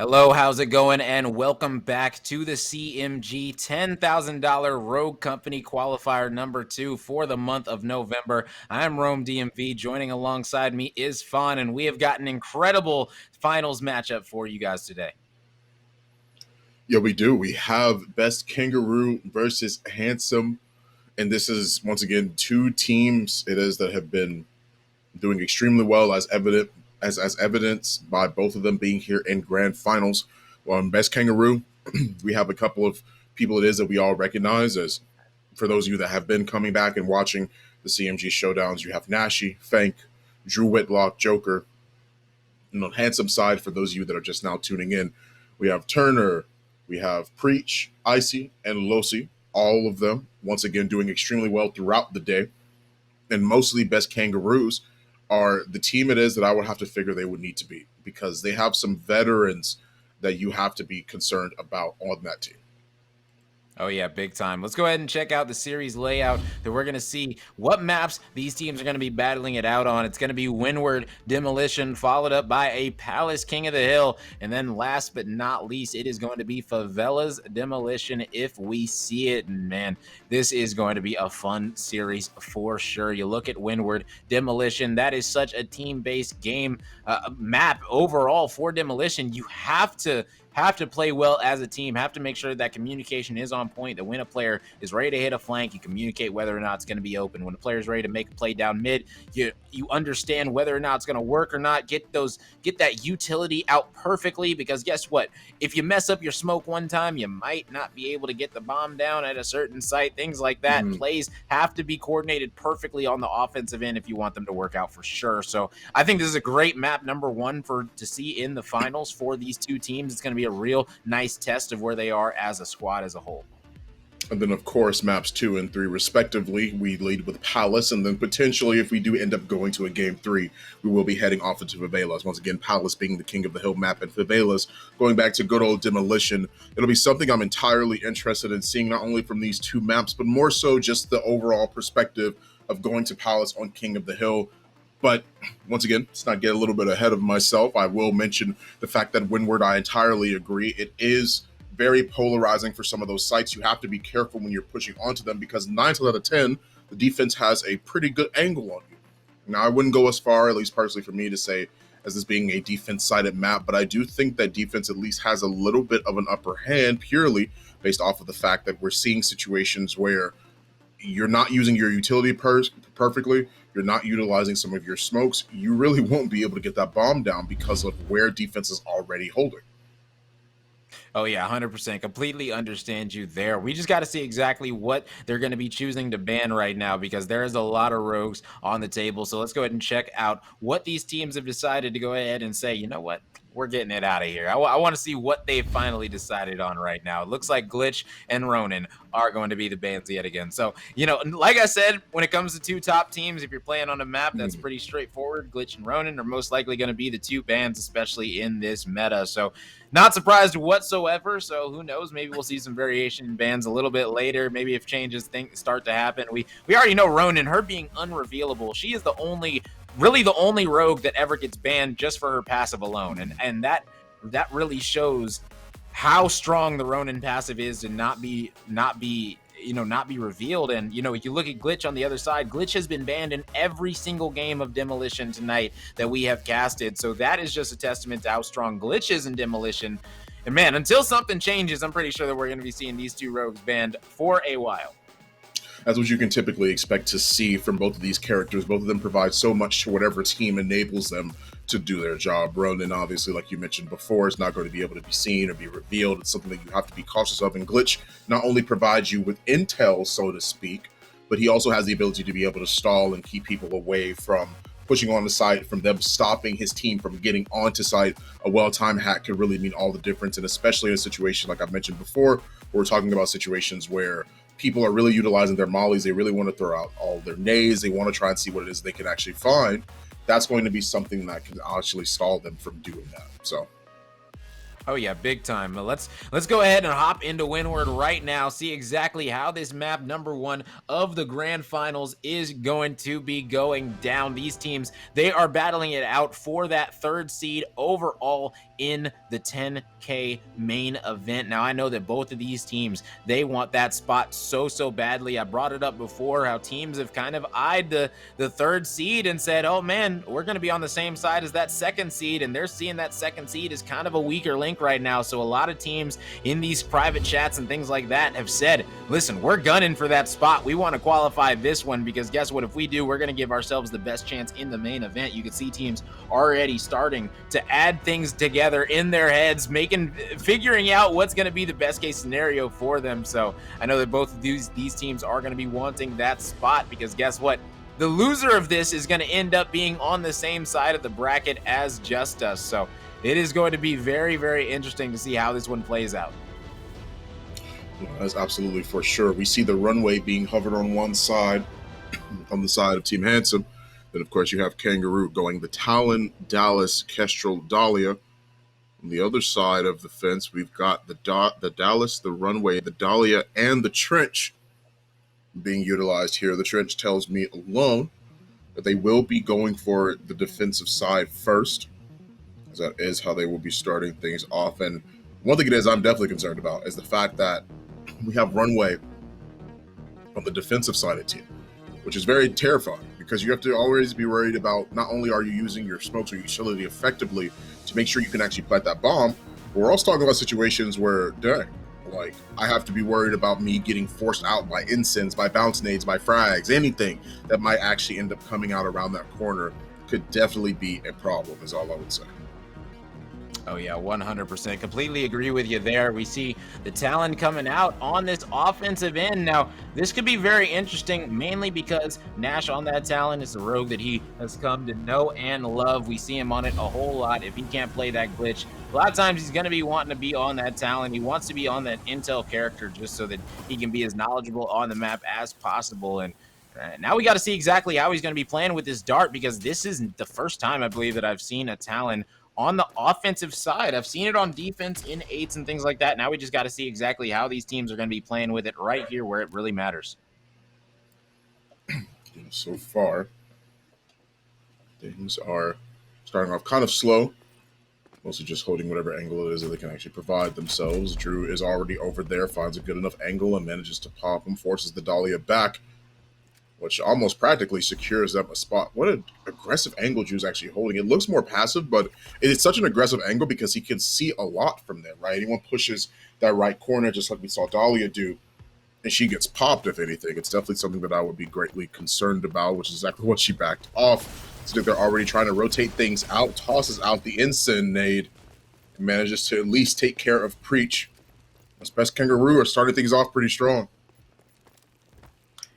Hello, how's it going? And welcome back to the CMG $10,000 Rogue Company Qualifier number 2 for the month of November. I'm Rome DMV. Joining alongside me is Fawn, and we have got an incredible finals matchup for you guys today. Yeah, we do. We have Best Kangaroo versus Handsome. And this is, once again, two teams it is that have been doing extremely well as evidenced by both of them being here in grand finals. Best Kangaroo, we have a couple of people it is that we all recognize as for those of you that have been coming back and watching the CMG showdowns, you have Nashi, Fank, Drew Whitlock, Joker. And on Handsome side, for those of you that are just now tuning in, we have Turner, we have Preach, Icy, and Losi. All of them, once again, doing extremely well throughout the day. And mostly Best Kangaroos are the team it is that I would have to figure they would need to be because they have some veterans that you have to be concerned about on that team. Oh, yeah, big time. Let's go ahead and check out the series layout that we're going to see what maps these teams are going to be battling it out on. It's going to be Windward, Demolition, followed up by a Palace, King of the Hill. And then last but not least, it is going to be Favelas, Demolition if we see it. And man, this is going to be a fun series for sure. You look at Windward, Demolition, that is such a team-based game map overall for Demolition. You have to play well as a team, have to make sure that communication is on point, that when a player is ready to hit a flank, you communicate whether or not it's going to be open. When a player is ready to make a play down mid, you understand whether or not it's going to work or not. Get that utility out perfectly, because guess what? If you mess up your smoke one time, you might not be able to get the bomb down at a certain site, things like that. Plays have to be coordinated perfectly on the offensive end if you want them to work out for sure. So I think this is a great map, number one, to see in the finals for these two teams. It's going to be a real nice test of where they are as a squad as a whole. And then, of course, maps 2 and 3, respectively, we lead with Palace. And then potentially, if we do end up going to a game 3, we will be heading off into Favelas. Once again, Palace being the king of the hill map, and Favelas going back to good old Demolition. It'll be something I'm entirely interested in seeing, not only from these two maps, but more so just the overall perspective of going to Palace on King of the Hill. But once again, let's not get a little bit ahead of myself. I will mention the fact that Windward, I entirely agree. It is very polarizing for some of those sites. You have to be careful when you're pushing onto them because 9 out of 10, the defense has a pretty good angle on you. Now, I wouldn't go as far, at least personally for me, to say as this being a defense-sided map, but I do think that defense at least has a little bit of an upper hand purely based off of the fact that we're seeing situations where you're not using your utility perfectly, you're not utilizing some of your smokes, you really won't be able to get that bomb down because of where defense is already holding. Oh, yeah, 100%. Completely understand you there. We just got to see exactly what they're going to be choosing to ban right now because there is a lot of rogues on the table. So let's go ahead and check out what these teams have decided to go ahead and say, you know what? We're getting it out of here. I want to see what they've finally decided on right now. It looks like Glitch and Ronin are going to be the bans yet again. So, like I said, when it comes to two top teams, if you're playing on a map that's pretty straightforward, Glitch and Ronin are most likely going to be the two bans, especially in this meta. So, not surprised whatsoever. So, who knows? Maybe we'll see some variation in bans a little bit later. Maybe if changes start to happen. We already know Ronin, her being unrevealable. She is really the only rogue that ever gets banned just for her passive alone, and that really shows how strong the Ronin passive is to not be revealed. And you look at Glitch on the other side. Glitch has been banned in every single game of Demolition tonight that we have casted, so that is just a testament to how strong Glitch is in Demolition. And man, until something changes, I'm pretty sure that we're going to be seeing these two rogues banned for a while. That's what you can typically expect to see from both of these characters. Both of them provide so much to whatever team enables them to do their job. Ronin, obviously, like you mentioned before, is not going to be able to be seen or be revealed. It's something that you have to be cautious of. And Glitch not only provides you with intel, so to speak, but he also has the ability to be able to stall and keep people away from pushing on the site, from them stopping his team from getting onto site. A well-timed hack could really mean all the difference, and especially in a situation like I've mentioned before, where we're talking about situations where people are really utilizing their mollies. They really want to throw out all their nays. They want to try and see what it is they can actually find. That's going to be something that can actually stall them from doing that. So Oh yeah, big time. Let's go ahead and hop into Windward right now, see exactly how this map number 1 of the grand finals is going to be going down. These teams, they are battling it out for that 3rd seed overall in the 10K main event. Now, I know that both of these teams, they want that spot so badly. I brought it up before how teams have kind of eyed the third seed and said, oh man, we're going to be on the same side as that second seed, and they're seeing that second seed as kind of a weaker link right now. So a lot of teams in these private chats and things like that have said, listen, we're gunning for that spot. We want to qualify this one because guess what? If we do, we're going to give ourselves the best chance in the main event. You can see teams already starting to add things together in their heads, figuring out what's going to be the best case scenario for them. So I know that both of these teams are going to be wanting that spot because guess what? The loser of this is going to end up being on the same side of the bracket as Just Us. So it is going to be very interesting to see how this one plays out. That's absolutely for sure. We see the runway being hovered on one side, on the side of Team Handsome. Then, of course, you have Kangaroo going the Talon, Dallas, Kestrel, Dahlia. On the other side of the fence, we've got the Dallas, the runway, the Dahlia, and the Trench being utilized here. The Trench tells me alone that they will be going for the defensive side first, as that is how they will be starting things off. And one thing it is I'm definitely concerned about is the fact that we have runway on the defensive side of the team, which is very terrifying because you have to always be worried about not only are you using your smokes or utility effectively to make sure you can actually plant that bomb, but we're also talking about situations where, dang, like I have to be worried about me getting forced out by incense, by bounce nades, by frags, anything that might actually end up coming out around that corner could definitely be a problem, is all I would say. Oh yeah, 100%. Completely agree with you there. We see the Talon coming out on this offensive end. Now, this could be very interesting, mainly because Nash on that Talon is a rogue that he has come to know and love. We see him on it a whole lot. If he can't play that glitch, a lot of times he's going to be wanting to be on that Talon. He wants to be on that intel character just so that he can be as knowledgeable on the map as possible. And now we got to see exactly how he's going to be playing with this dart, because this isn't the first time I believe that I've seen a Talon on the offensive side. I've seen it on defense in 8s and things like that. Now we just got to see exactly how these teams are going to be playing with it right here where it really matters. So far, things are starting off kind of slow. Mostly just holding whatever angle it is that they can actually provide themselves. Drew is already over there, finds a good enough angle and manages to pop him, forces the Dahlia back, which almost practically secures them a spot. What an aggressive angle Drew's actually holding. It looks more passive, but it's such an aggressive angle because he can see a lot from there, right? Anyone pushes that right corner, just like we saw Dahlia do, and she gets popped, if anything. It's definitely something that I would be greatly concerned about, which is exactly what she backed off. So they're already trying to rotate things out, tosses out the instant nade, and manages to at least take care of Preach. As best Kangaroo are starting things off pretty strong.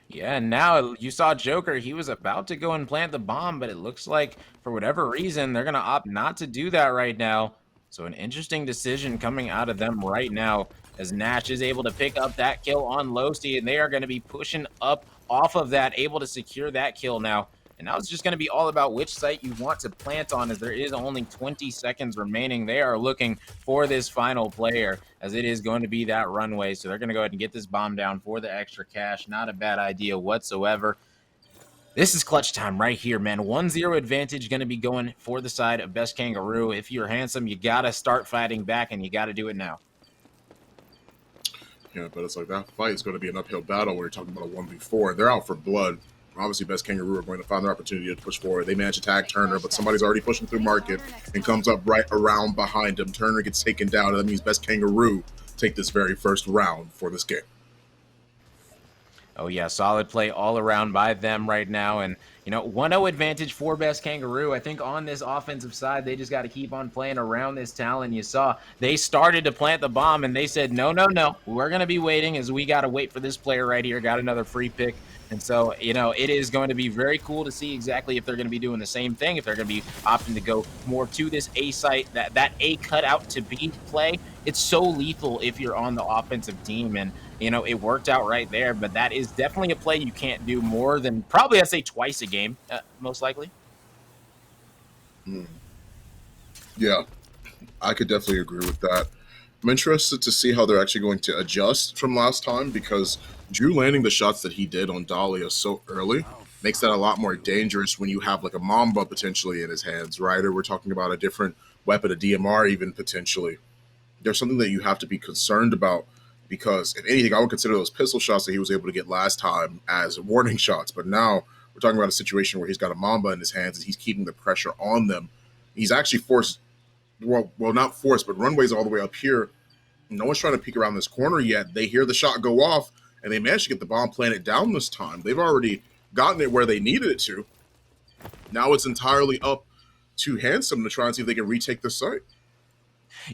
Yeah, and now you saw Joker. He was about to go and plant the bomb, but it looks like for whatever reason, they're going to opt not to do that right now. So an interesting decision coming out of them right now as Nash is able to pick up that kill on Losty, and they are going to be pushing up off of that, able to secure that kill now. And now it's just going to be all about which site you want to plant on, as there is only 20 seconds remaining. They are looking for this final player, as it is going to be that runway. So they're going to go ahead and get this bomb down for the extra cash. Not a bad idea whatsoever. This is clutch time right here, man. 1-0 advantage going to be going for the side of Best Kangaroo. If you're Handsome, you got to start fighting back, and you got to do it now. Yeah, but it's like that fight is going to be an uphill battle when you're talking about a 1v4. They're out for blood. Obviously, Best Kangaroo are going to find their opportunity to push forward. They manage to tag Turner, but somebody's already pushing through Market and comes up right around behind him. Turner gets taken down, and that means Best Kangaroo take this very first round for this game. Oh, yeah, solid play all around by them right now. And, 1-0 advantage for Best Kangaroo. I think on this offensive side, they just got to keep on playing around this Talon. You saw they started to plant the bomb, and they said, no. We're going to be waiting, as we got to wait for this player right here. Got another free pick. And so, it is going to be very cool to see exactly if they're going to be doing the same thing, if they're going to be opting to go more to this A site, that A cutout to B play. It's so lethal if you're on the offensive team, and, it worked out right there. But that is definitely a play you can't do more than probably, I'd say, twice a game, most likely. Yeah, I could definitely agree with that. I'm interested to see how they're actually going to adjust from last time, because Drew landing the shots that he did on Dahlia so early makes that a lot more dangerous when you have like a Mamba potentially in his hands, right? Or we're talking about a different weapon, a DMR even potentially, there's something that you have to be concerned about, because if anything, I would consider those pistol shots that he was able to get last time as warning shots. But now we're talking about a situation where he's got a Mamba in his hands and he's keeping the pressure on them. He's actually forced, well, not forced, but runways all the way up here. No one's trying to peek around this corner yet. They hear the shot go off, and they managed to get the bomb planted down this time. They've already gotten it where they needed it to. Now it's entirely up to Handsome to try and see if they can retake the site.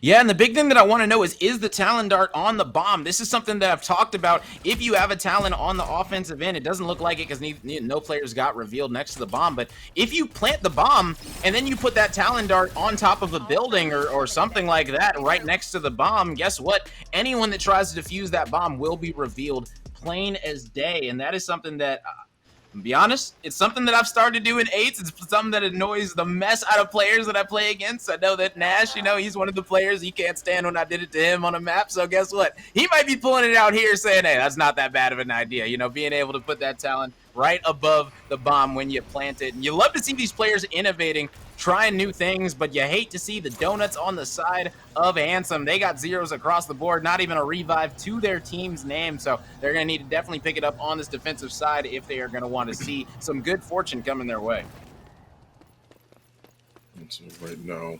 Yeah, and the big thing that I want to know is the Talon Dart on the bomb? This is something that I've talked about. If you have a Talon on the offensive end, it doesn't look like it because no players got revealed next to the bomb. But if you plant the bomb and then you put that Talon Dart on top of a building or something like that right next to the bomb, guess what? Anyone that tries to defuse that bomb will be revealed plain as day. And that is something that... to be honest, it's something that I've started to do in 8s. It's something that annoys the mess out of players that I play against. I know that Nash, he's one of the players. He can't stand when I did it to him on a map. So guess what? He might be pulling it out here saying, hey, that's not that bad of an idea. Being able to put that talent right above the bomb when you plant it. And you love to see these players innovating, trying new things, but you hate to see the donuts on the side of Handsome. They got zeros across the board, not even a revive to their team's name. So they're going to need to definitely pick it up on this defensive side if they are going to want to see some good fortune coming their way. So right now,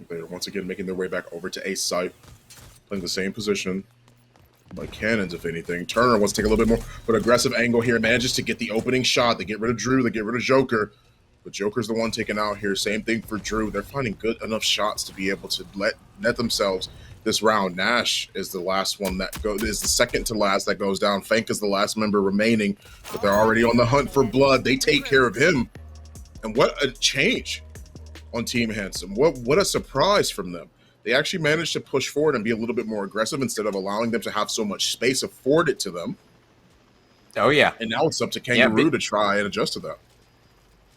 they're once again making their way back over to A site, playing the same position. Like cannons, if anything. Turner wants to take a little bit more, but aggressive angle here, manages to get the opening shot. They get rid of Drew, they get rid of Joker. But Joker's the one taken out here. Same thing for Drew. They're finding good enough shots to be able to net themselves this round. Nash is the last one that is the second to last that goes down. Fank is the last member remaining, but they're already on the hunt for blood. They take care of him. And what a change on Team Handsome. What a surprise from them. They actually managed to push forward and be a little bit more aggressive instead of allowing them to have so much space afforded to them. Oh, yeah. And now it's up to Kangaroo to try and adjust to that.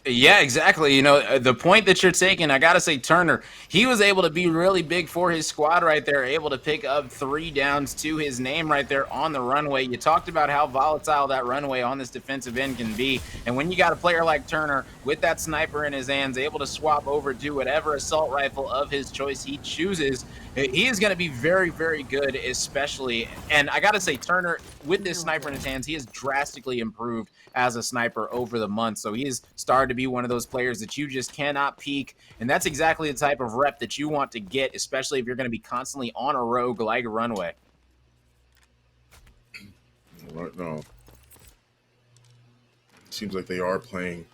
Yeah, exactly. The point that you're taking, I got to say, Turner, he was able to be really big for his squad right there, able to pick up 3 downs to his name right there on the runway. You talked about how volatile that runway on this defensive end can be. And when you got a player like Turner with that sniper in his hands, able to swap over to whatever assault rifle of his choice he chooses, he is going to be very, very good, especially. And I got to say, Turner, with this sniper in his hands, he has drastically improved as a sniper over the months. So he has started to be one of those players that you just cannot peek. And that's exactly the type of rep that you want to get, especially if you're going to be constantly on a rogue like Runway. Right now, it seems like they are playing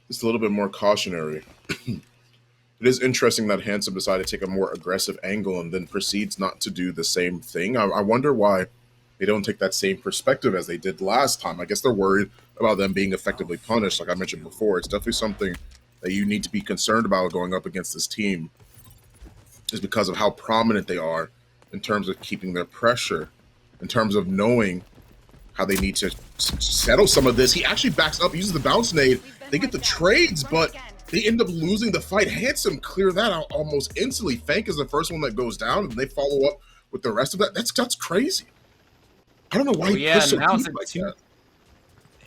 just a little bit more cautionary. It is interesting that Handsome decided to take a more aggressive angle and then proceeds not to do the same thing. I wonder why they don't take that same perspective as they did last time. I guess they're worried about them being effectively punished. Like I mentioned before, it's definitely something that you need to be concerned about going up against this team, is because of how prominent they are in terms of keeping their pressure, in terms of knowing how they need to settle some of this. He actually backs up, uses the bounce nade. They get the trades, but they end up losing the fight. Handsome clear that out almost instantly. Fank is the first one that goes down, and they follow up with the rest of that. That's crazy. I don't know why he pushed so deep like that.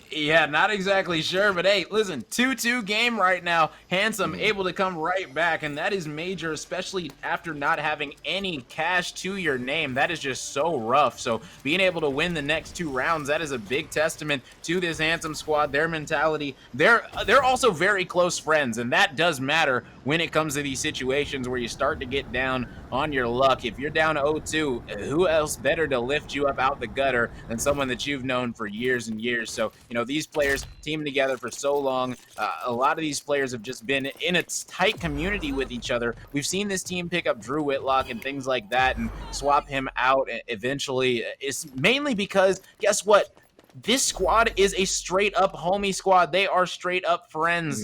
Yeah, not exactly sure, but hey, listen, 2-2 game right now. Handsome able to come right back, and that is major, especially after not having any cash to your name. That is just so rough. So being able to win the next 2 rounds, that is a big testament to this Handsome squad, their mentality. They're also very close friends, and that does matter when it comes to these situations where you start to get down on your luck. If you're down 0-2, who else better to lift you up out the gutter than someone that you've known for years and years? So, these players team together for so long. A lot of these players have just been in a tight community with each other. We've seen this team pick up Drew Whitlock and things like that and swap him out eventually. It's mainly because, guess what? This squad is a straight up homie squad. They are straight up friends,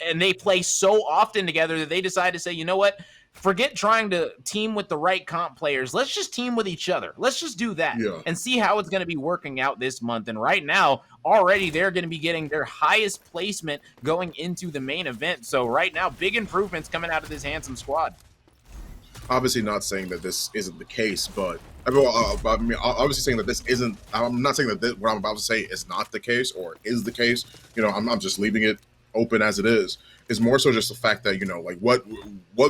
and they play so often together that they decide to say, you know what? Forget trying to team with the right comp players. Let's just team with each other. Let's just do that and see how it's going to be working out this month. And right now, already they're going to be getting their highest placement going into the main event. So right now, big improvements coming out of this Handsome squad. Obviously not saying that this isn't the case, but I mean, obviously saying that this isn't, I'm not saying that what I'm about to say is not the case or is the case. I'm just leaving it open as it is. is more so just the fact that, you know, like what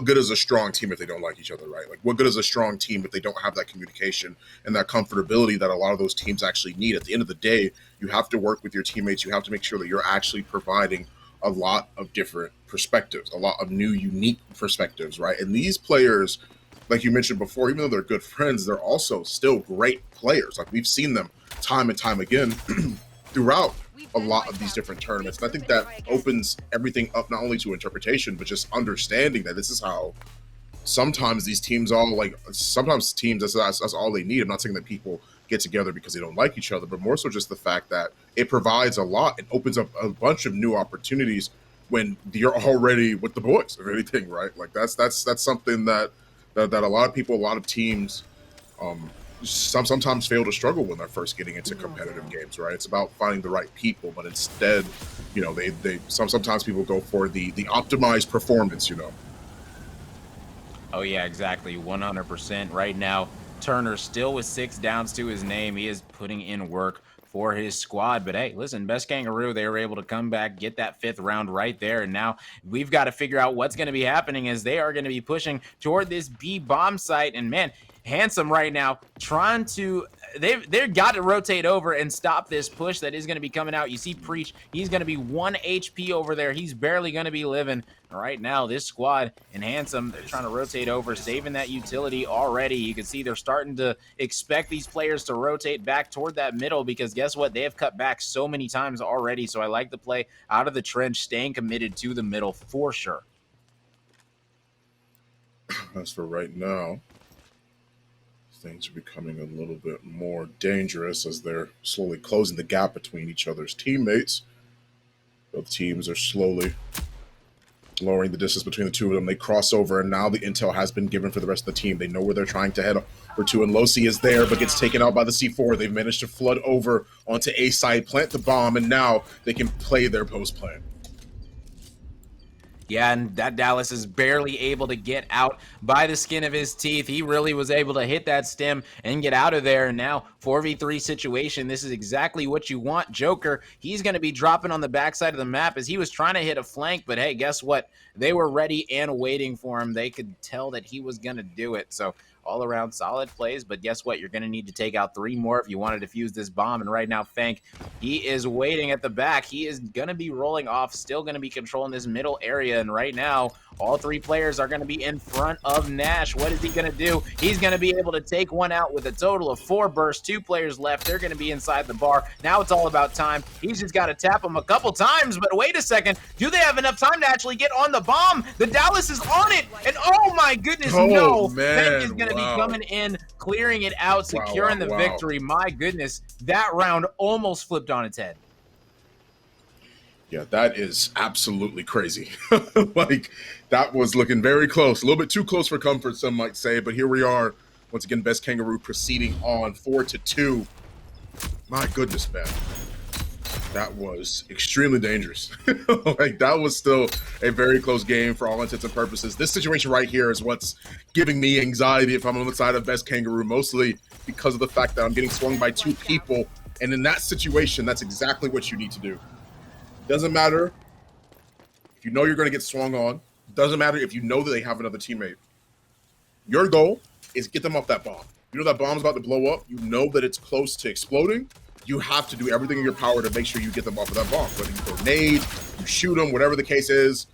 good is a strong team if they don't like each other, right? Like what good is a strong team if they don't have that communication and that comfortability that a lot of those teams actually need? At the end of the day, you have to work with your teammates. You have to make sure that you're actually providing a lot of different perspectives, a lot of new, unique perspectives, right? And these players, like you mentioned before, even though they're good friends, they're also still great players. Like we've seen them time and time again throughout a lot of these different tournaments. And I think that opens everything up not only to interpretation, but just understanding that this is how sometimes these teams all like, sometimes teams, that's all they need. I'm not saying that people get together because they don't like each other, but more so just the fact that it provides a lot and opens up a bunch of new opportunities when you're already with the boys, if anything, right? Like that's something that a lot of people, a lot of teams, sometimes fail to struggle when they're first getting into competitive games, right? It's about finding the right people, but instead, you know, sometimes people go for the optimized performance, you know. Oh yeah, exactly, 100%. Right now, Turner still with 6 downs to his name. He is putting in work for his squad. But hey, listen, Best Kangaroo, they were able to come back, get that 5th round right there. And now we've got to figure out what's going to be happening as they are going to be pushing toward this B bomb site. And man, Handsome right now trying to, they've got to rotate over and stop this push that is going to be coming out. You see Preach, he's going to be 1 HP over there. He's barely going to be living. Right now, this squad and Handsome, they're trying to rotate over, saving that utility already. You can see they're starting to expect these players to rotate back toward that middle because guess what? They have cut back so many times already. So I like the play out of the trench, staying committed to the middle for sure. As for right now, things are becoming a little bit more dangerous as they're slowly closing the gap between each other's teammates. Both teams are slowly lowering the distance between the two of them. They cross over, and now the intel has been given for the rest of the team. They know where they're trying to head over to, and Losi is there, but gets taken out by the C4. They've managed to flood over onto A side, plant the bomb, and now they can play their post plan. Yeah, and that Dallas is barely able to get out by the skin of his teeth. He really was able to hit that stem and get out of there. And now 4v3 situation. This is exactly what you want. Joker, he's going to be dropping on the backside of the map as he was trying to hit a flank. But hey, guess what? They were ready and waiting for him. They could tell that he was going to do it. So all around solid plays, but guess what? You're going to need to take out 3 more if you want to defuse this bomb. And right now, Fank, he is waiting at the back. He is going to be rolling off, still going to be controlling this middle area. And right now, all 3 players are going to be in front of Nash. What is he going to do? He's going to be able to take one out with a total of 4 bursts. 2 players left. They're going to be inside the bar. Now it's all about time. He's just got to tap him a couple times, but wait a second. Do they have enough time to actually get on the bomb? The Dallas is on it, and oh my goodness, no. Fank is going to be coming in, clearing it out, securing the victory. My goodness, that round almost flipped on its head. Yeah, that is absolutely crazy. Like, that was looking very close. A little bit too close for comfort, some might say. But here we are. Once again, Best Kangaroo proceeding on 4-2. My goodness, man. That was extremely dangerous. Like, that was still a very close game for all intents and purposes. This situation right here is what's giving me anxiety if I'm on the side of Best Kangaroo, mostly because of the fact that I'm getting swung by 2 people. And in that situation, that's exactly what you need to do. Doesn't matter if you know you're going to get swung on. Doesn't matter if you know that they have another teammate. Your goal is get them off that bomb. You know that bomb's about to blow up. You know that it's close to exploding. You have to do everything in your power to make sure you get them off of that bomb. Whether you throw nades, you shoot them, whatever the case is,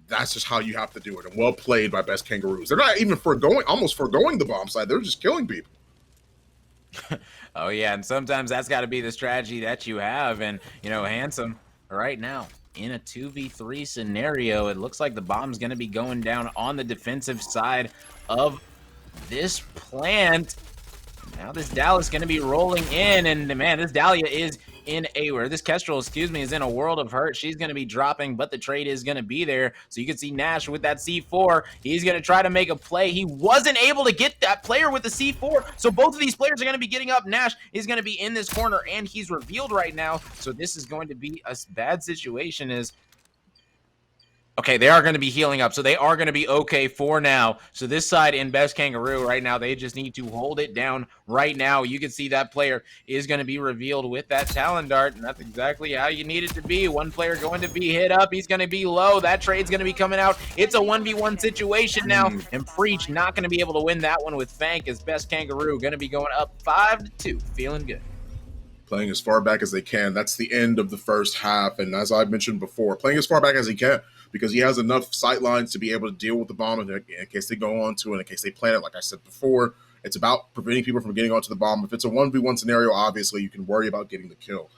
that's just how you have to do it. And well played by Best Kangaroos. They're not even almost foregoing the bomb side. They're just killing people. Oh yeah, and sometimes that's got to be the strategy that you have. And you know, Handsome right now in a 2v3 scenario, it looks like the bomb's going to be going down on the defensive side of this plant. Now this Dallas going to be rolling in, and man, this Dahlia is in this Kestrel, excuse me, is in a world of hurt. She's going to be dropping, but the trade is going to be there. So you can see Nash with that C4. He's going to try to make a play. He wasn't able to get that player with the C4. So both of these players are going to be getting up. Nash is going to be in this corner, and he's revealed right now. So this is going to be a bad situation as Okay, they are going to be healing up, so they are going to be okay for now. So this side in Best Kangaroo right now, they just need to hold it down right now. You can see that player is going to be revealed with that Talon Dart, and that's exactly how you need it to be. One player going to be hit up. He's going to be low. That trade's going to be coming out. It's a 1v1 situation now, and Preach not going to be able to win that one with Fank as Best Kangaroo going to be going up 5-2. Feeling good. Playing as far back as they can. That's the end of the first half. And as I mentioned before, playing as far back as he can because he has enough sight lines to be able to deal with the bomb in case they go on to it, in case they plant it. Like I said before, it's about preventing people from getting onto the bomb. If it's a 1v1 scenario, obviously you can worry about getting the kill.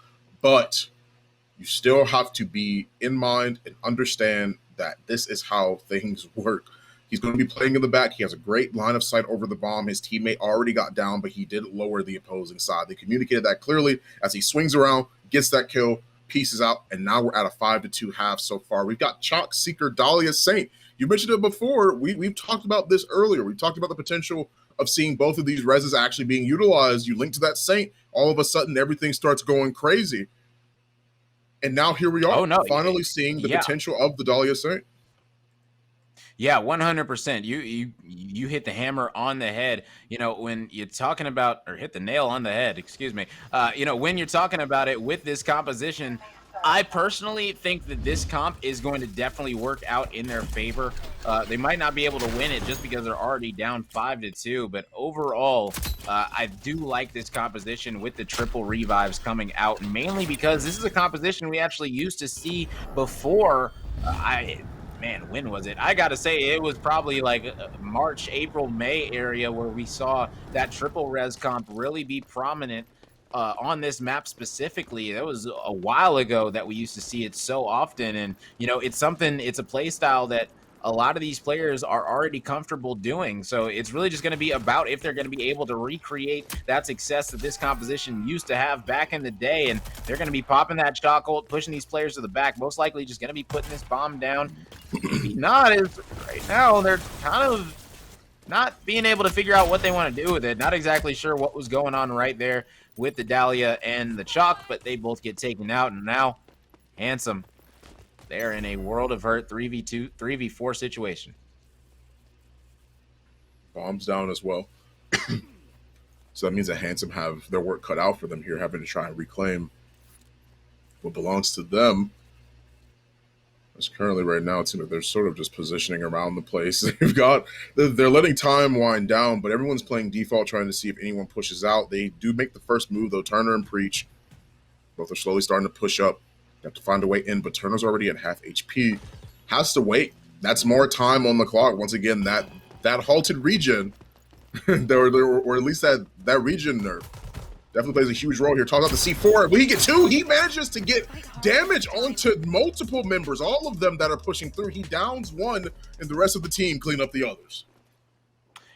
But you still have to be in mind and understand that this is how things work. He's going to be playing in the back. He has a great line of sight over the bomb. His teammate already got down, but he did lower the opposing side. They communicated that clearly as he swings around, gets that kill, pieces out, and now we're at a 5-2 half so far. We've got Chalk, Seeker, Dahlia, Saint. You mentioned it before. We've talked about this earlier. We've talked about the potential of seeing both of these reses actually being utilized. You link to that Saint, all of a sudden everything starts going crazy. And now here we are, finally seeing the potential of the Dahlia Saint. Yeah, 100%. You hit the hammer on the head. You know, when you're talking about, or hit the nail on the head, excuse me. You know, when you're talking about it with this composition, I personally think that this comp is going to definitely work out in their favor. They might not be able to win it just because they're already down 5-2, but overall, I do like this composition with the triple revives coming out, mainly because this is a composition we actually used to see before. Man, when was it? I gotta say, it was probably like March, April, May area where we saw that triple res comp really be prominent on this map specifically. That was a while ago that we used to see it so often. And, you know, it's a play style that a lot of these players are already comfortable doing. So it's really just going to be about if they're going to be able to recreate that success that this composition used to have back in the day. And they're going to be popping that chokehold, pushing these players to the back, most likely just going to be putting this bomb down. Maybe not, is right now they're kind of not being able to figure out what they want to do with it. Not exactly sure what was going on right there with the Dahlia and the Chalk, but they both get taken out. And now Handsome, they're in a world of hurt 3v2, 3v4 situation. Bombs down as well. So that means that Handsome have their work cut out for them here, having to try and reclaim what belongs to them. As currently right now, it seems like they're sort of just positioning around the place. They're letting time wind down, but everyone's playing default, trying to see if anyone pushes out. They do make the first move, though. Turner and Preach both are slowly starting to push up. Have to find a way in, but Turner's already at half HP. Has to wait. That's more time on the clock. Once again, that halted regen, or at least that regen nerf, definitely plays a huge role here. Talk about the C4. Will he get two? He manages to get damage onto multiple members, all of them that are pushing through. He downs one, and the rest of the team clean up the others.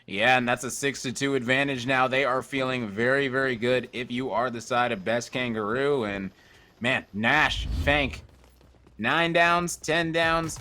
Yeah, and that's a 6-2 advantage now. They are feeling very, very good if you are the side of Best Kangaroo. And man, Nash, Fank, 9 downs, 10 downs.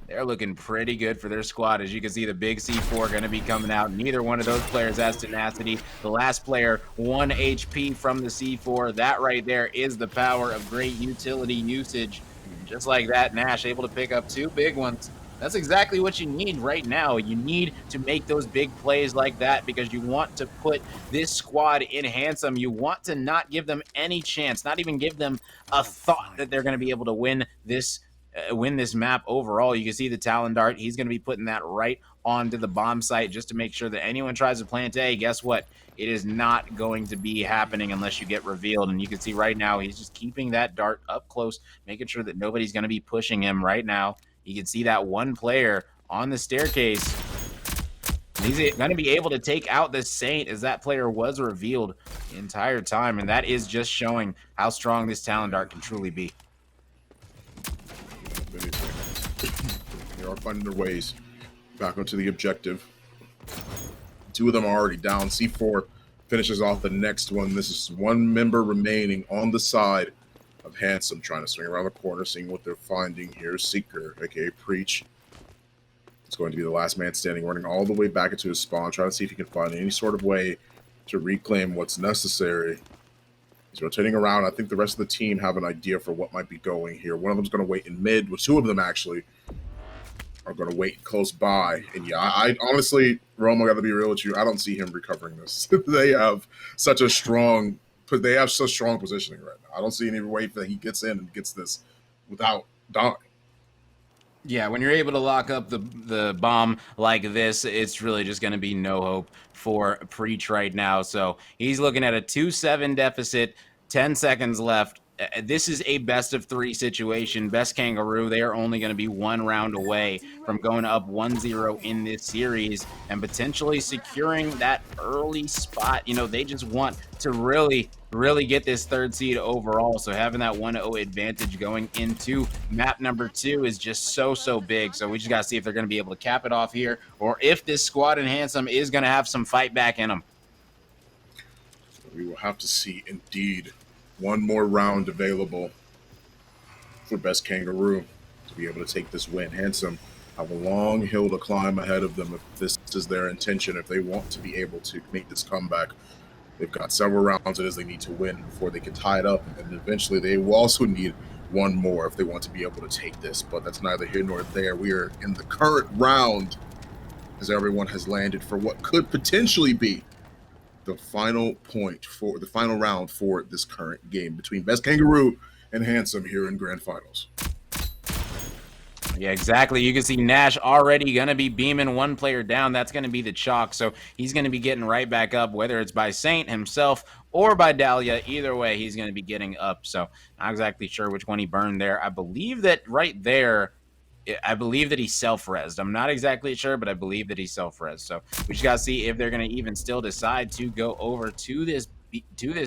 They're looking pretty good for their squad. As you can see, the big C4 going to be coming out. Neither one of those players has tenacity. The last player, 1 HP from the C4. That right there is the power of great utility usage. Just like that, Nash able to pick up 2 big ones. That's exactly what you need right now. You need to make those big plays like that because you want to put this squad in Handsome. You want to not give them any chance, not even give them a thought that they're going to be able to win this map overall. You can see the Talon Dart. He's going to be putting that right onto the bomb site just to make sure that anyone tries to plant A, guess what? It is not going to be happening unless you get revealed. And you can see right now, he's just keeping that dart up close, making sure that nobody's going to be pushing him right now. You can see that one player on the staircase. He's going to be able to take out the Saint as that player was revealed the entire time. And that is just showing how strong this Talon Dart can truly be. They are finding their ways back onto the objective. 2 of them are already down. C4 finishes off the next one. This is 1 member remaining on the side of Handsome, trying to swing around the corner, seeing what they're finding here. Seeker, aka Preach. It's going to be the last man standing, running all the way back into his spawn, trying to see if he can find any sort of way to reclaim what's necessary. He's rotating around. I think the rest of the team have an idea for what might be going here. One of them's going to wait in mid, with 2 of them actually. are going to wait close by. And yeah, I honestly, Rome, I got to be real with you. I don't see him recovering this. They have such strong positioning right now. I don't see any way that he gets in and gets this without dying. Yeah, when you're able to lock up the bomb like this, it's really just going to be no hope for Preach right now. So he's looking at a 2-7 deficit, 10 seconds left. This is a best of 3 situation. Best Kangaroo, they are only going to be 1 round away from going up 1-0 in this series and potentially securing that early spot. You know, they just want to really get this 3rd seed overall. So having that 1-0 advantage going into map number 2 is just so big. So we just got to see if they're going to be able to cap it off here or if this squad in Handsome is going to have some fight back in them. We will have to see indeed. One more round available for Best Kangaroo to be able to take this win. Handsome have a long hill to climb ahead of them if this is their intention, if they want to be able to make this comeback. They've got several rounds it is they need to win before they can tie it up, and eventually they will also need one more if they want to be able to take this, but that's neither here nor there. We are in the current round as everyone has landed for what could potentially be the final point for the final round for this current game between Best Kangaroo and Handsome here in Grand Finals. Yeah, exactly. You can see Nash already going to be beaming one player down. That's going to be the Chalk. So he's going to be getting right back up, whether it's by Saint himself or by Dahlia. Either way, he's going to be getting up. So not exactly sure which one he burned there. I believe that right there, I believe that he's self-resed. I'm not exactly sure, but I believe that he's self-resed. So we just got to see if they're going to even still decide to go over to this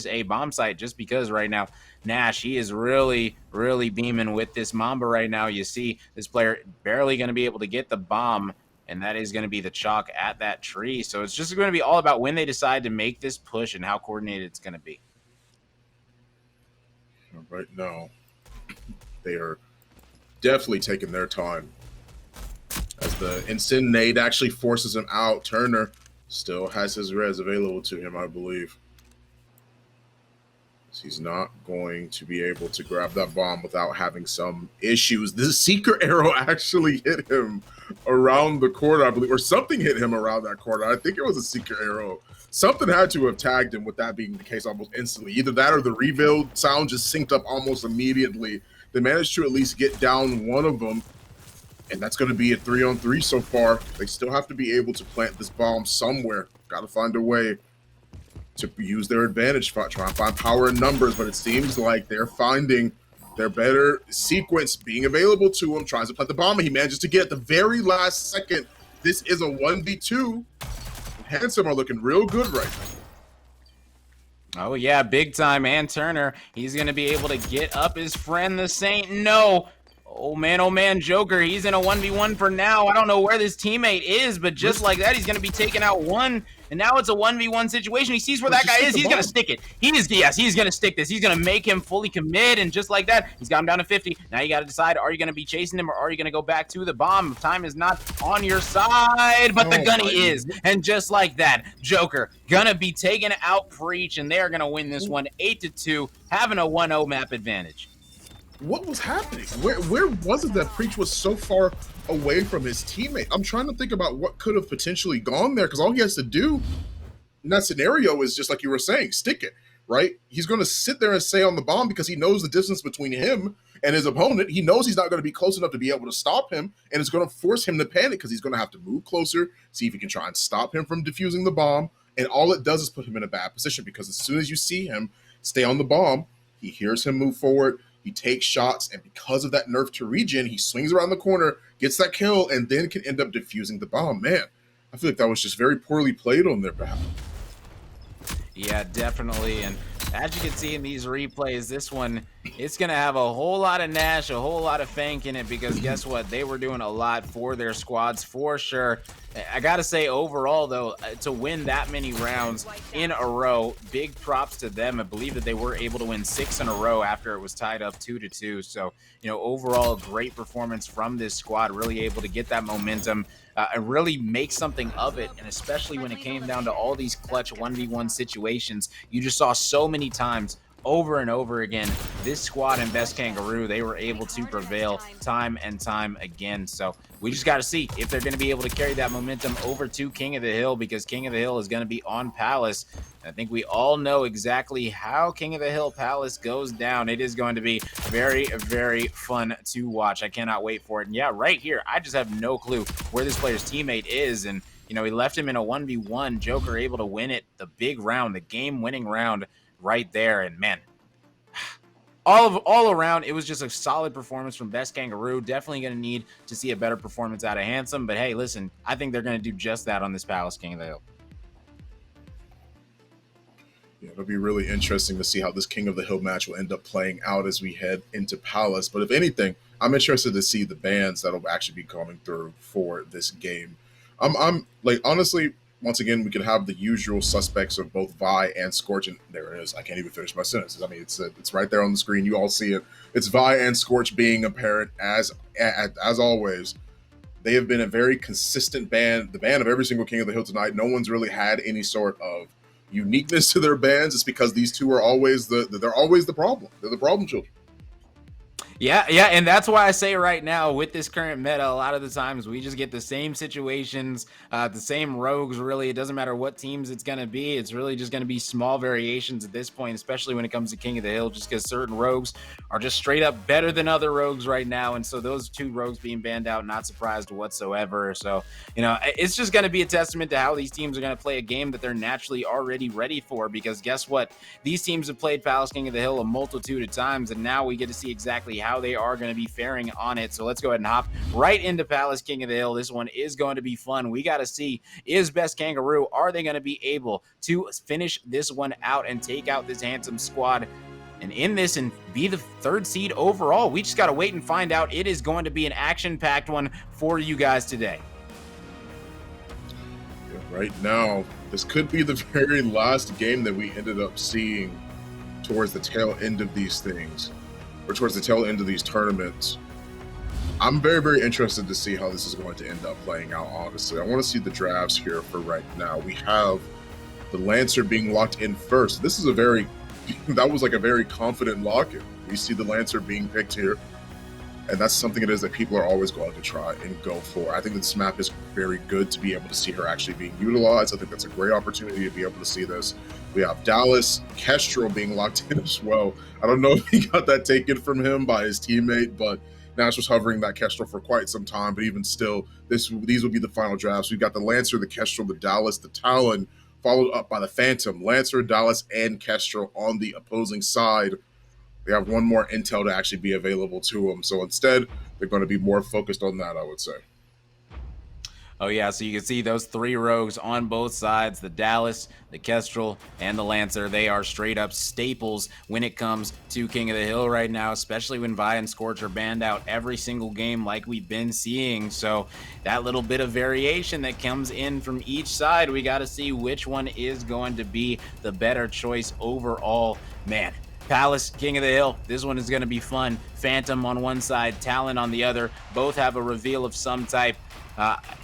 A bomb site, just because right now Nash, he is really beaming with this Mamba right now. You see this player barely going to be able to get the bomb, and that is going to be the Chalk at that tree. So it's just going to be all about when they decide to make this push and how coordinated it's going to be. Right now, they are definitely taking their time as the instant nade actually forces him out. Turner still has his res available to him, I believe. He's not going to be able to grab that bomb without having some issues. The secret arrow actually hit him around the corner, I believe, or something hit him around that corner. I think it was a secret arrow. Something had to have tagged him with that being the case almost instantly. Either that or the reveal sound just synced up almost immediately. They managed to at least get down one of them, and that's going to be a 3-on-3 so far. They still have to be able to plant this bomb somewhere. Got to find a way to use their advantage, try and find power in numbers, but it seems like they're finding their better sequence being available to him. Tries to plant the bomb, and he manages to get at the very last second. This is a 1v2. Handsome are looking real good right now. Oh, yeah, big time. And Turner, he's going to be able to get up his friend, the Saint. No. Oh, man, Joker, he's in a 1v1 for now. I don't know where this teammate is, but just like that, he's going to be taking out one. And now it's a 1v1 situation. He sees where that guy is. He's going to stick it. He's going to stick this. He's going to make him fully commit. And just like that, he's got him down to 50. Now you got to decide, are you going to be chasing him or are you going to go back to the bomb? Time is not on your side, but the gunny is. And just like that, Joker going to be taking out Preach, and they're going to win this one 8-2, having a 1-0 map advantage. What was happening? Where was it that Preach was so far away from his teammate? I'm trying to think about what could have potentially gone there, because all he has to do in that scenario is just like you were saying, stick it, right? He's going to sit there and stay on the bomb because he knows the distance between him and his opponent. He knows he's not going to be close enough to be able to stop him, and it's going to force him to panic because he's going to have to move closer, see if he can try and stop him from defusing the bomb, and all it does is put him in a bad position, because as soon as you see him stay on the bomb, he hears him move forward, he takes shots, and because of that nerf to regen, he swings around the corner, gets that kill, and then can end up defusing the bomb. Man, I feel like that was just very poorly played on their behalf. Yeah, definitely. And as you can see in these replays, this one, it's going to have a whole lot of Nash, a whole lot of Fank in it, because guess what? They were doing a lot for their squads for sure. I got to say, overall, though, to win that many rounds in a row, big props to them. I believe that they were able to win 6 in a row after it was tied up 2-2. So, you know, overall, a great performance from this squad, really able to get that momentum and really make something of it. And especially when it came down to all these clutch 1v1 situations, you just saw so many times over and over again, this squad and Best Kangaroo, they were able to prevail time and time again. So we just got to see if they're going to be able to carry that momentum over to King of the Hill, because King of the Hill is going to be on Palace. I think we all know exactly how King of the Hill Palace goes down. It is going to be very, very fun to watch. I cannot wait for it. And yeah, right here, I just have no clue where this player's teammate is. And, you know, he left him in a 1v1. Joker able to win it, the big round, the game-winning round right there. And man, all around, it was just a solid performance from Best Kangaroo. Definitely going to need to see a better performance out of Handsome. But hey, listen, I think they're going to do just that on this Palace King of the Hill. Yeah, it'll be really interesting to see how this King of the Hill match will end up playing out as we head into Palace. But if anything, I'm interested to see the bans that'll actually be coming through for this game. I'm like, honestly, once again, we could have the usual suspects of both Vi and Scorch, and there it is. I can't even finish my sentences. I mean, it's right there on the screen. You all see it. It's Vi and Scorch being apparent as always. They have been a very consistent band, the band of every single King of the Hill tonight. No one's really had any sort of uniqueness to their bands. It's because these two are always they're always the problem. They're the problem children. Yeah, and that's why I say right now, with this current meta, a lot of the times we just get the same situations, the same rogues, really. It doesn't matter what teams it's going to be. It's really just going to be small variations at this point, especially when it comes to King of the Hill, just because certain rogues are just straight up better than other rogues right now. And so those two rogues being banned out, not surprised whatsoever. So, you know, it's just going to be a testament to how these teams are going to play a game that they're naturally already ready for, because guess what? These teams have played Palace King of the Hill a multitude of times, and now we get to see exactly how they are going to be faring on it. So let's go ahead and hop right into Palace King of the Hill. This one is going to be fun. We got to see, is Best Kangaroo, are they going to be able to finish this one out and take out this Handsome squad and in this and be the third seed overall? We just got to wait and find out. It is going to be an action-packed one for you guys today. Right now, this could be the very last game that we ended up seeing towards the tail end of these things, or towards the tail end of these tournaments. I'm very, very interested to see how this is going to end up playing out, honestly. I want to see the drafts here for right now. We have the Lancer being locked in first. This is a very, that was like a very confident lock-in. We see the Lancer being picked here, and that's something it is that people are always going to try and go for. I think this map is very good to be able to see her actually being utilized. I think that's a great opportunity to be able to see this. We have Dallas, Kestrel being locked in as well. I don't know if he got that taken from him by his teammate, but Nash was hovering that Kestrel for quite some time. But even still, these will be the final drafts. We've got the Lancer, the Kestrel, the Dallas, the Talon, followed up by the Phantom. Lancer, Dallas, and Kestrel on the opposing side. They have one more intel to actually be available to them. So instead, they're going to be more focused on that, I would say. Oh, yeah, so you can see those three rogues on both sides, the Dallas, the Kestrel, and the Lancer. They are straight up staples when it comes to King of the Hill right now, especially when Vi and Scorch are banned out every single game like we've been seeing. So that little bit of variation that comes in from each side, we got to see which one is going to be the better choice overall. Man, Palace, King of the Hill, this one is going to be fun. Phantom on one side, Talon on the other. Both have a reveal of some type.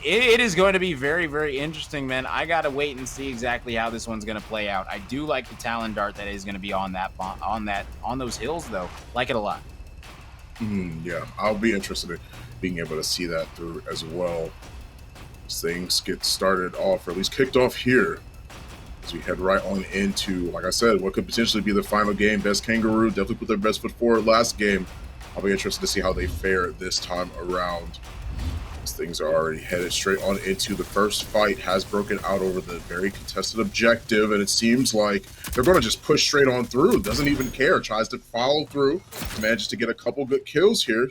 It is going to be very, very interesting, man. I got to wait and see exactly how this one's going to play out. I do like the Talon dart that is going to be on those hills, though. Like it a lot. Yeah, I'll be interested in being able to see that through as well. As things get started off, or at least kicked off here, as we head right on into, like I said, what could potentially be the final game. Best Kangaroo definitely put their best foot forward last game. I'll be interested to see how they fare this time around. As things are already headed straight on into the first fight, has broken out over the very contested objective, and it seems like they're going to just push straight on through. Doesn't even care. Tries to follow through. Manages to get a couple good kills here.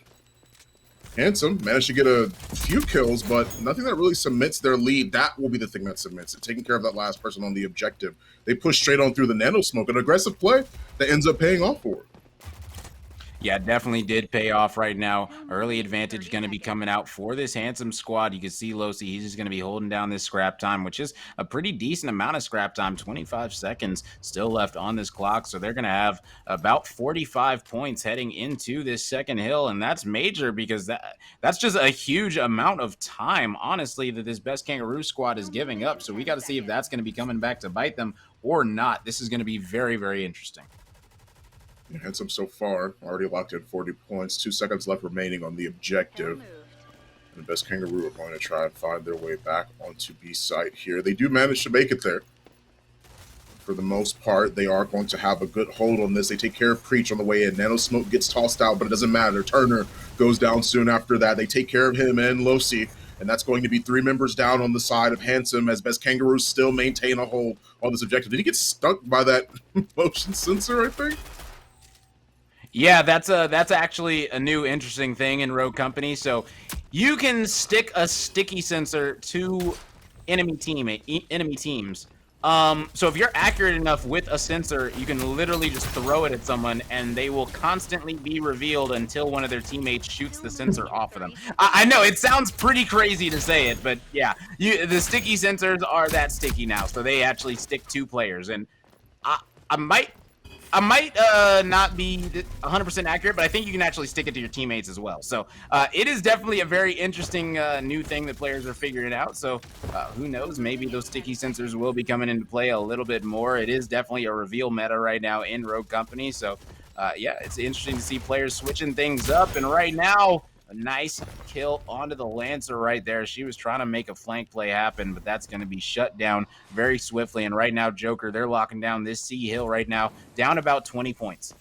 Handsome managed to get a few kills, but nothing that really cements their lead. That will be the thing that cements it. Taking care of that last person on the objective. They push straight on through the nano smoke. An aggressive play that ends up paying off for it. Yeah, definitely did pay off right now. Early advantage going to be coming out for this Handsome squad. You can see Losi, he's just going to be holding down this scrap time, which is a pretty decent amount of scrap time. 25 seconds still left on this clock. So they're going to have about 45 points heading into this second hill. And that's major because that's just a huge amount of time, honestly, that this Best Kangaroo squad is giving up. So we got to see if that's going to be coming back to bite them or not. This is going to be very, very interesting. Handsome so far, already locked in 40 points. 2 seconds left remaining on the objective. And the best Kangaroo are going to try and find their way back onto B site here. They do manage to make it there. For the most part, they are going to have a good hold on this. They take care of Preach on the way in. Nano Smoke gets tossed out, but it doesn't matter. Turner goes down soon after that. They take care of him and Losi, and that's going to be 3 members down on the side of Handsome as Best Kangaroos still maintain a hold on this objective. Did he get stuck by that motion sensor, I think? Yeah, that's actually a new interesting thing in Rogue Company. So you can stick a sticky sensor to enemy teams. So if you're accurate enough with a sensor, you can literally just throw it at someone and they will constantly be revealed until one of their teammates shoots the sensor off of them. I know it sounds pretty crazy to say it, but yeah, the sticky sensors are that sticky now. So they actually stick to players, and I might not be 100% accurate, but I think you can actually stick it to your teammates as well. So it is definitely a very interesting new thing that players are figuring out. So who knows? Maybe those sticky sensors will be coming into play a little bit more. It is definitely a reveal meta right now in Rogue Company. So yeah, it's interesting to see players switching things up. And right now, a nice kill onto the Lancer right there. She was trying to make a flank play happen, but that's going to be shut down very swiftly. And right now, Joker, they're locking down this C hill right now, down about 20 points.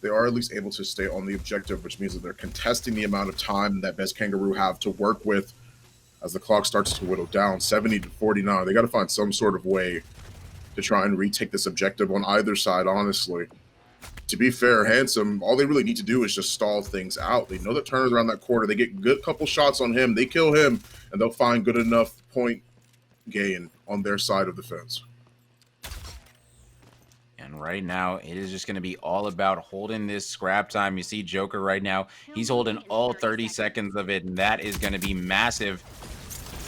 They are at least able to stay on the objective, which means that they're contesting the amount of time that Best Kangaroo have to work with as the clock starts to whittle down, 70 to 49. They got to find some sort of way to try and retake this objective on either side, honestly. To be fair, Handsome, all they really need to do is just stall things out. They know that Turner's around that corner. They get good couple shots on him. They kill him, and they'll find good enough point gain on their side of the fence. And right now, it is just going to be all about holding this scrap time. You see Joker right now. He's holding all 30 seconds of it, and that is going to be massive.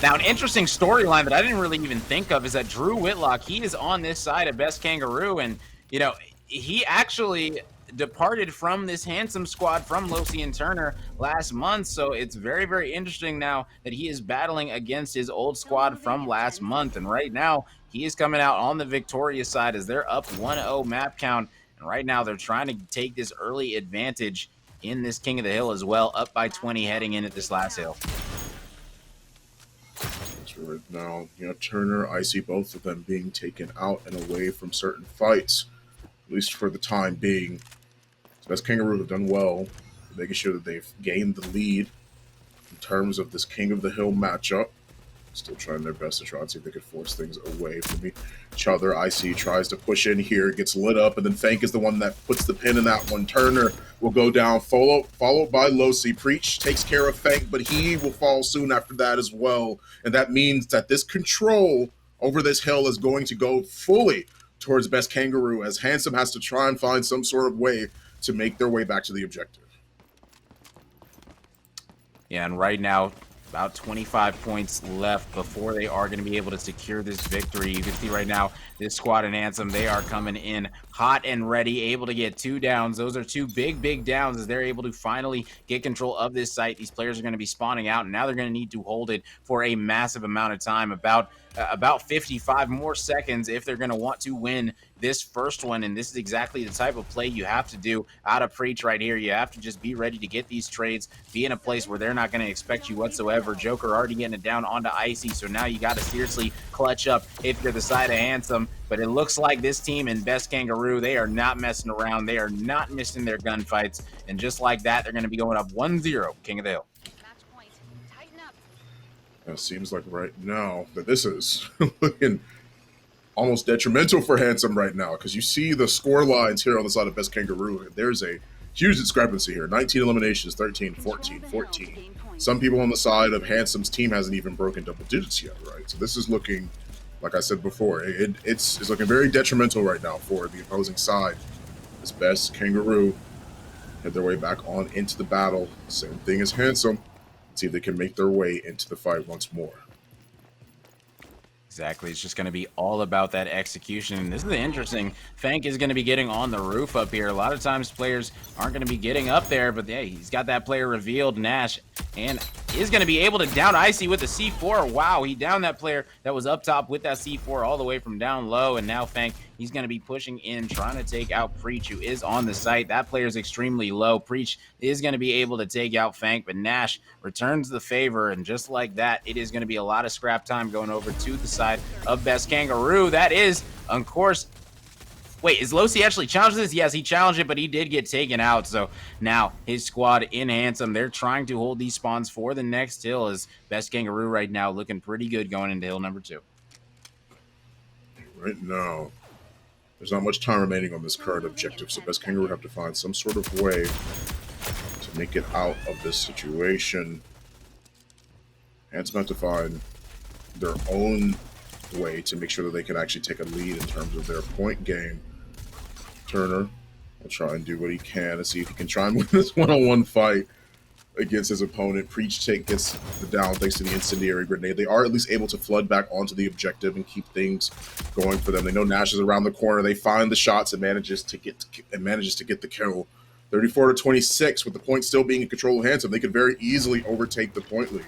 Now, an interesting storyline that I didn't really even think of is that Drew Whitlock, he is on this side of Best Kangaroo, and, you know, he actually departed from this Handsome squad from Losi and Turner last month. So it's very, very interesting now that he is battling against his old squad from last month. And right now, he is coming out on the victorious side as they're up 1-0 map count. And right now, they're trying to take this early advantage in this King of the Hill as well, up by 20 heading in at this last hill. Right now, you know, Turner, I see both of them being taken out and away from certain fights, at least for the time being. So Best Kangaroo have done well, making sure that they've gained the lead in terms of this King of the Hill matchup. Still trying their best to try and see if they could force things away from each other. IC tries to push in here, gets lit up, and then Fank is the one that puts the pin in that one. Turner will go down, followed by Losi. Preach takes care of Fank, but he will fall soon after that as well. And that means that this control over this hill is going to go fully towards Best Kangaroo, as Handsome has to try and find some sort of way to make their way back to the objective. Yeah, and right now, about 25 points left before they are going to be able to secure this victory. You can see right now, this squad and Handsome, they are coming in hot and ready, able to get 2 downs. Those are 2 big downs as they're able to finally get control of this site. These players are going to be spawning out, and now they're going to need to hold it for a massive amount of time, about 55 more seconds if they're going to want to win this first one. And this is exactly the type of play you have to do out of Preach right here. You have to just be ready to get these trades, be in a place where they're not going to expect you whatsoever. Joker already getting it down onto Icy, so now you got to seriously clutch up if you're the side of Handsome. But it looks like this team in Best Kangaroo, they are not messing around. They are not missing their gunfights. And just like that, they're going to be going up 1-0, King of the Hill. It seems like right now that this is looking almost detrimental for Handsome right now, because you see the score lines here on the side of Best Kangaroo. There's a huge discrepancy here. 19 eliminations, 13, 14, 14. Some people on the side of Handsome's team hasn't even broken double digits yet, right? So this is looking, like I said before, it's looking very detrimental right now for the opposing side. As Best Kangaroo head their way back on into the battle. Same thing as Handsome. See if they can make their way into the fight once more. Exactly. It's just going to be all about that execution. And this is interesting. Fank is going to be getting on the roof up here. A lot of times players aren't going to be getting up there, but hey, he's got that player revealed. Nash and is going to be able to down Icy with the C4. Wow, he downed that player that was up top with that C4 all the way from down low, and now Fang, he's going to be pushing in, trying to take out Preach, who is on the site. That player is extremely low. Preach is going to be able to take out Fang, but Nash returns the favor, and just like that, it is going to be a lot of scrap time going over to the side of Best Kangaroo. That is, of course, wait, is Losi actually challenged this? Yes, he challenged it, but he did get taken out. So now his squad in Handsome, they're trying to hold these spawns for the next hill, as Best Kangaroo right now looking pretty good going into hill number 2. Right now, there's not much time remaining on this current objective, so Best Kangaroo would have to find some sort of way to make it out of this situation. Handsome have to find their own way to make sure that they can actually take a lead in terms of their point game. Turner will try and do what he can to see if he can try and win this one-on-one fight against his opponent. Preach gets the down thanks to the incendiary grenade. They are at least able to flood back onto the objective and keep things going for them. They know Nash is around the corner. They find the shots and manages to get the kill. 34-26 with the point still being in control of Handsome. They could very easily overtake the point lead.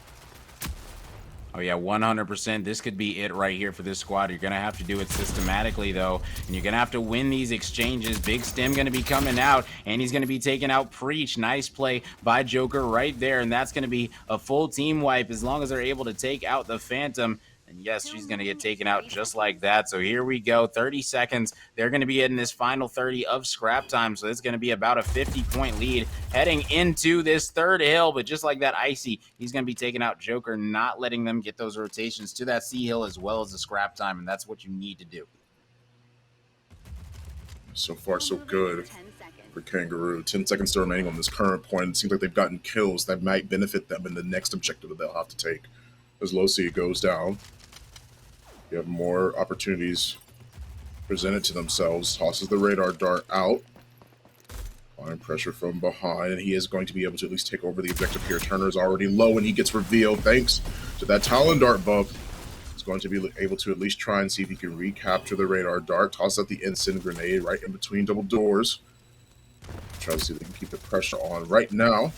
Oh, yeah, 100%. This could be it right here for this squad. You're going to have to do it systematically, though, and you're going to have to win these exchanges. Big Stem going to be coming out, and he's going to be taking out Preach. Nice play by Joker right there, and that's going to be a full team wipe as long as they're able to take out the Phantom. And yes, she's going to get taken out just like that. So here we go, 30 seconds. They're going to be in this final 30 of scrap time. So it's going to be about a 50-point lead heading into this third hill. But just like that, Icy, he's going to be taking out Joker, not letting them get those rotations to that C hill as well as the scrap time. And that's what you need to do. So far, so good for Kangaroo. 10 seconds still remaining on this current point. It seems like they've gotten kills that might benefit them in the next objective that they'll have to take. As Losi goes down, you have more opportunities presented to themselves. Tosses the radar dart out. Applying pressure from behind, and he is going to be able to at least take over the objective here. Turner is already low, and he gets revealed thanks to that Talon dart bump. He's going to be able to at least try and see if he can recapture the radar dart. Toss out the instant grenade right in between double doors. Try to see if they can keep the pressure on right now.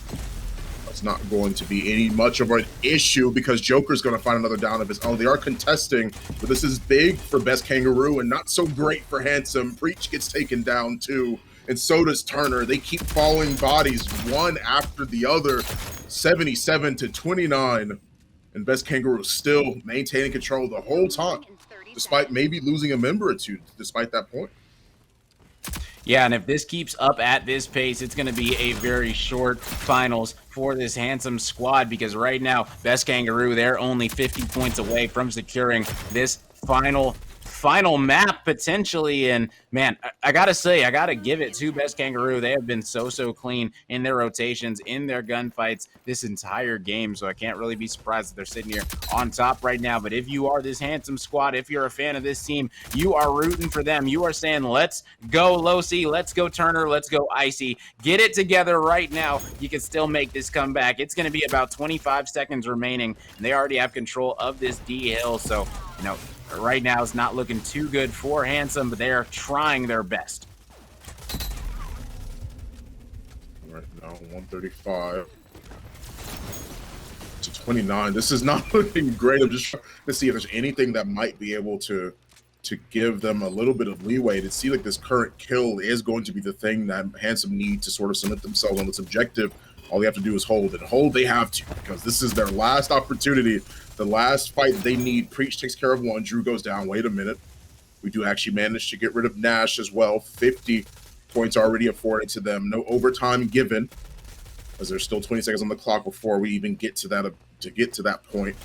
It's not going to be any much of an issue because Joker's going to find another down of his own. They are contesting, but this is big for Best Kangaroo and not so great for Handsome. Preach gets taken down too, and so does Turner. They keep falling bodies one after the other, 77-29, and Best Kangaroo still maintaining control the whole time, despite maybe losing a member or two despite that point. Yeah, and if this keeps up at this pace, it's going to be a very short finals for this Handsome squad, because right now, Best Kangaroo, they're only 50 points away from securing this final map potentially. And man, I gotta say, I gotta give it to Best Kangaroo. They have been so clean in their rotations, in their gunfights this entire game, so I can't really be surprised that they're sitting here on top right now. But if you are this Handsome squad, if you're a fan of this team, you are rooting for them. You are saying, let's go Losi, let's go Turner, let's go Icy. Get it together right now. You can still make this comeback. It's going to be about 25 seconds remaining, and they already have control of this D hill. So, you know, right now it's not looking too good for Handsome, but they are trying their best. Right now, 135 to 29. This is not looking great. I'm just trying to see if there's anything that might be able to give them a little bit of leeway. To see like this current kill is going to be the thing that Handsome need to sort of cement themselves on this objective. All they have to do is hold, and hold they have to, because this is their last opportunity, the last fight they need. Preach takes care of one. Drew goes down. Wait a minute. We do actually manage to get rid of Nash as well. 50 points already afforded to them. No overtime given, as there's still 20 seconds on the clock before we even get to that point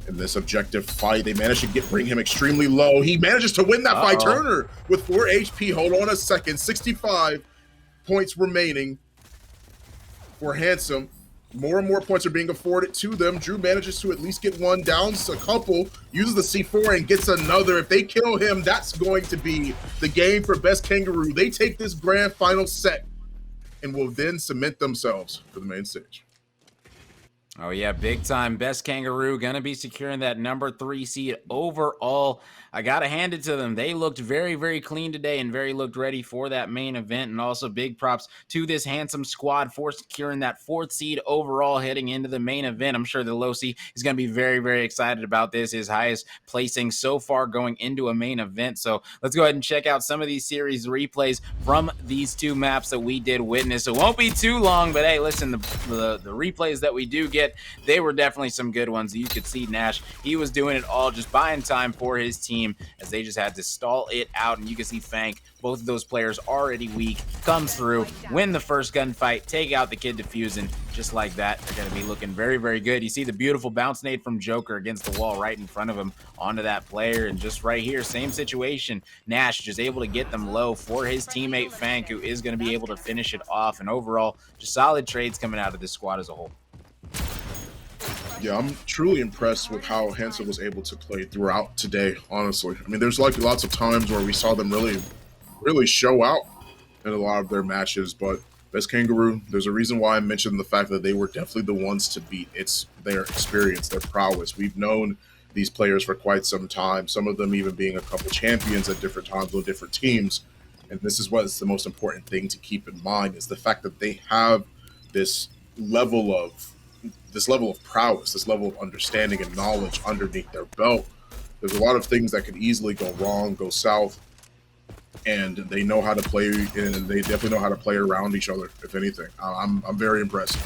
in this objective fight. They manage to bring him extremely low. He manages to win that fight. Turner with 4 HP. Hold on a second. 65 points remaining for Handsome. More and more points are being afforded to them. Drew manages to at least get one, downs a couple, uses the C4 and gets another. If they kill him, that's going to be the game for Best Kangaroo. They take this grand final set and will then cement themselves for the main stage. Oh yeah, big time. Best Kangaroo gonna be securing that number 3 seed overall. I gotta hand it to them. They looked very, very clean today and very looked ready for that main event. And also big props to this handsome squad for securing that 4th seed overall heading into the main event. I'm sure the Losi is gonna be very, very excited about this. His highest placing so far going into a main event. So let's go ahead and check out some of these series replays from these 2 maps that we did witness. It won't be too long, but hey, listen, the replays that we do get, they were definitely some good ones. You could see Nash, he was doing it all, just buying time for his team as they just had to stall it out. And you can see Fank, both of those players already weak, come through, win the first gunfight, take out the kid defusing. Just like that, they're going to be looking very, very good. You see the beautiful bounce nade from Joker against the wall right in front of him onto that player. And just right here, same situation. Nash just able to get them low for his teammate Fank, who is going to be able to finish it off. And overall, just solid trades coming out of this squad as a whole. Yeah, I'm truly impressed with how Hansen was able to play throughout today, honestly. I mean, there's like lots of times where we saw them really show out in a lot of their matches, but Best Kangaroo, there's a reason why I mentioned the fact that they were definitely the ones to beat. It's their experience, their prowess. We've known these players for quite some time, some of them even being a couple champions at different times on different teams. And this is what's the most important thing to keep in mind is the fact that they have this level of prowess, this level of understanding and knowledge underneath their belt. There's a lot of things that could easily go wrong, go south, and they know how to play, and they definitely know how to play around each other. If anything, I'm very impressed.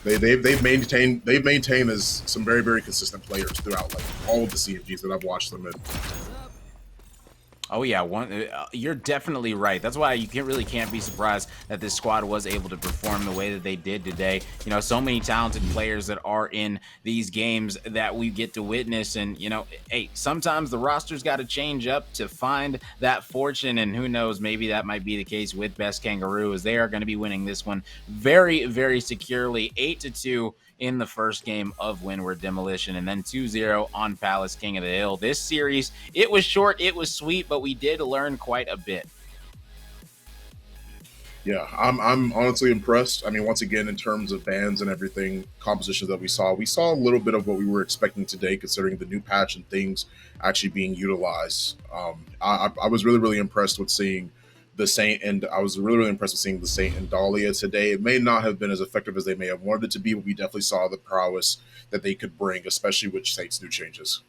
They've maintained as some very, very consistent players throughout like all of the CMGs that I've watched them in. Oh yeah, you're definitely right. That's why you can't be surprised that this squad was able to perform the way that they did today. You know, so many talented players that are in these games that we get to witness, and you know, hey, sometimes the roster's got to change up to find that fortune, and who knows, maybe that might be the case with Best Kangaroo, as they are going to be winning this one very, very securely, 8-2 in the first game of Windward Demolition, and then 2-0 on Palace King of the Hill. This series, it was short, it was sweet, but we did learn quite a bit. Yeah, I'm honestly impressed. I mean, once again, in terms of bands and everything, compositions that we saw a little bit of what we were expecting today, considering the new patch and things actually being utilized. I was really impressed with seeing the Saint, and I was really impressed with seeing the Saint and Dahlia today. It may not have been as effective as they may have wanted it to be, but we definitely saw the prowess that they could bring, especially with Saint's new changes.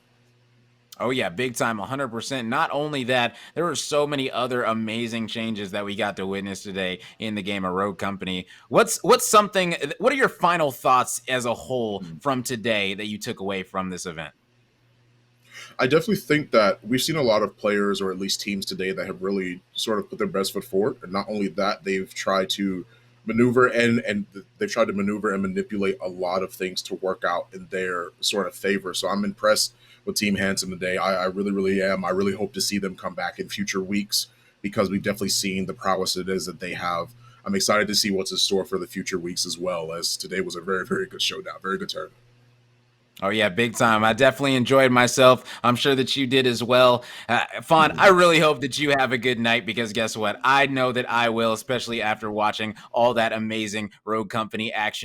Oh yeah, big time, 100%. Not only that, there were so many other amazing changes that we got to witness today in the game of Rogue Company. What are your final thoughts as a whole from today that you took away from this event? I definitely think that we've seen a lot of players, or at least teams today, that have really sort of put their best foot forward. And not only that, they've tried to maneuver and they've tried to maneuver and manipulate a lot of things to work out in their sort of favor. So I'm impressed with Team Handsome today. I really am. I really hope to see them come back in future weeks because we've definitely seen the prowess it is that they have. I'm excited to see what's in store for the future weeks as well, as today was a very, very good showdown, very good tournament. Oh yeah, big time. I definitely enjoyed myself. I'm sure that you did as well. Fawn, I really hope that you have a good night because guess what? I know that I will, especially after watching all that amazing Rogue Company action